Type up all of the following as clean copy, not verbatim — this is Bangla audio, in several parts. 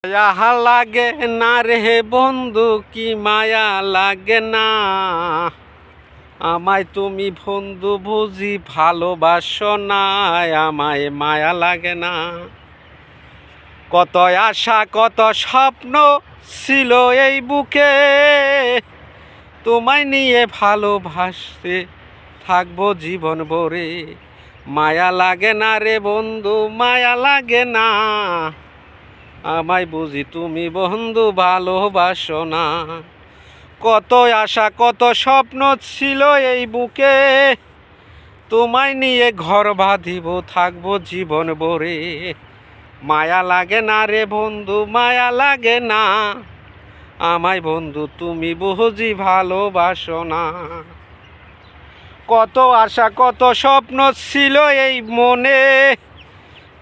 মায়া লাগে না রে বন্ধু, কি মায়া লাগে না আমায় তুমি বন্ধু বুঝি ভালোবাসো না, আমায় মায়া লাগে না। কত আশা কত স্বপ্ন ছিল এই বুকে, তোমায় নিয়ে ভালোবাসতে থাকবো জীবন ভরে। মায়া লাগে না রে বন্ধু, মায়া লাগে না আমায় বুঝি তুমি বন্ধু ভালোবাসো না। কত আশা কত স্বপ্ন ছিল এই বুকে, তোমায় নিয়ে ঘর বাঁধিব থাকবো জীবন ভরে। মায়া লাগে না রে বন্ধু, মায়া লাগে না আমায় বন্ধু তুমি বুঝি ভালোবাসো না। কত আশা কত স্বপ্ন ছিল এই মনে,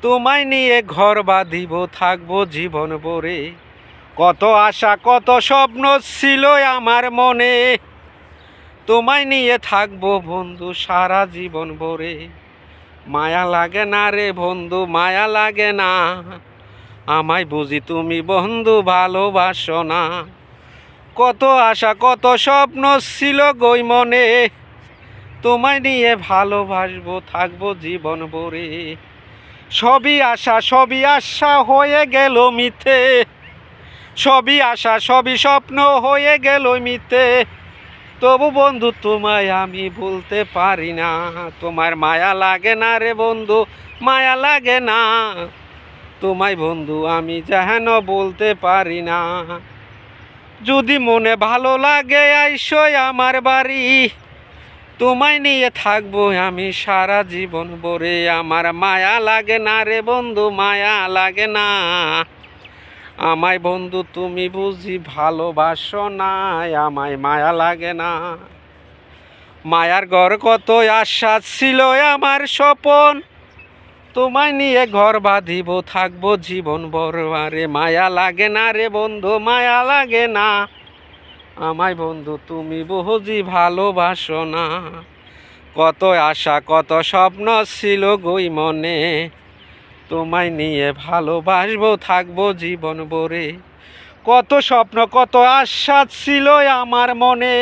তোমায় নিয়ে ঘর বাঁধিব থাকবো জীবন ভরে। কত আশা কত স্বপ্ন ছিল আমার মনে, তোমায় নিয়ে থাকবো বন্ধু সারা জীবন ভরে। মায়া লাগে না রে বন্ধু, মায়া লাগে না আমায় বুঝি তুমি বন্ধু ভালোবাসো না। কত আশা কত স্বপ্ন ছিল গই মনে, তোমায় নিয়ে ভালোবাসবো থাকবো জীবন ভরে। সবই আশা হয়ে গেল মিথ্যে, সবই আশা সবই স্বপ্ন হয়ে গেল মিথ্যে। তবু বন্ধু তোমায় আমি বলতে পারি না, তোমার মায়া লাগে না রে বন্ধু, মায়া লাগে না তোমায় বন্ধু আমি যেন বলতে পারি না। যদি মনে ভালো লাগে আইসো আমার বাড়ি, তোমায় নিয়ে থাকবো আমি সারা জীবন ভরে। আমার মায়া লাগে না রে বন্ধু, মায়া লাগে না আমায় বন্ধু তুমি বুঝি ভালোবাসো না, আমায় মায়া লাগে না। মায়ার ঘর কত আশা ছিল আমার স্বপন, তোমায় নিয়ে ঘর বাঁধিব থাকবো জীবন ভর। আরে মায়া লাগে না রে বন্ধু, মায়া লাগে না আমায় বন্ধু তুমি বুঝি ভালোবাসো না। কত আশা কত স্বপ্ন ছিল গই মনে, তোমায় নিয়ে ভালোবাসবো থাকবো জীবন ভরে। কত স্বপ্ন কত আশা ছিল আমার মনে,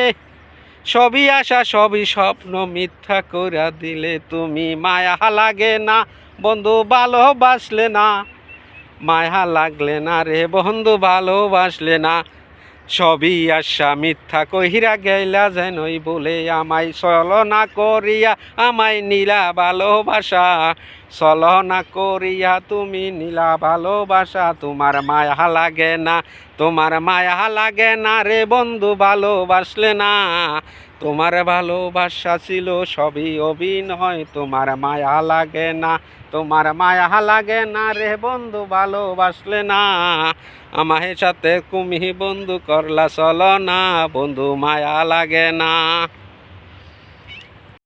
সবই আশা সবই স্বপ্ন মিথ্যা করে দিলে তুমি। মায়া লাগে না বন্ধু ভালোবাসলে না, মায়া লাগলে না রে বন্ধু ভালোবাসলে না। সবই আশা মিথ্যা কহিরা গেলা যেনই বলে, আমায় ছলনা করিয়া আমায় নীলা ভালোবাসা। ছলনা করিয়া তুমি নীলা ভালোবাসা। তোমার মায়া লাগে না, তোমার মায়া লাগে না রে বন্ধু ভালোবাসলে না। তোমার ভালোবাসা ছিল সবই অভিনয়, তোমার মায়া লাগে না, তোমার মায়া লাগে না রে বন্ধু ভালোবাসলে না। আমায় সাথে তুমি বন্ধু করলা চলো না, বন্ধু মায়া লাগে না।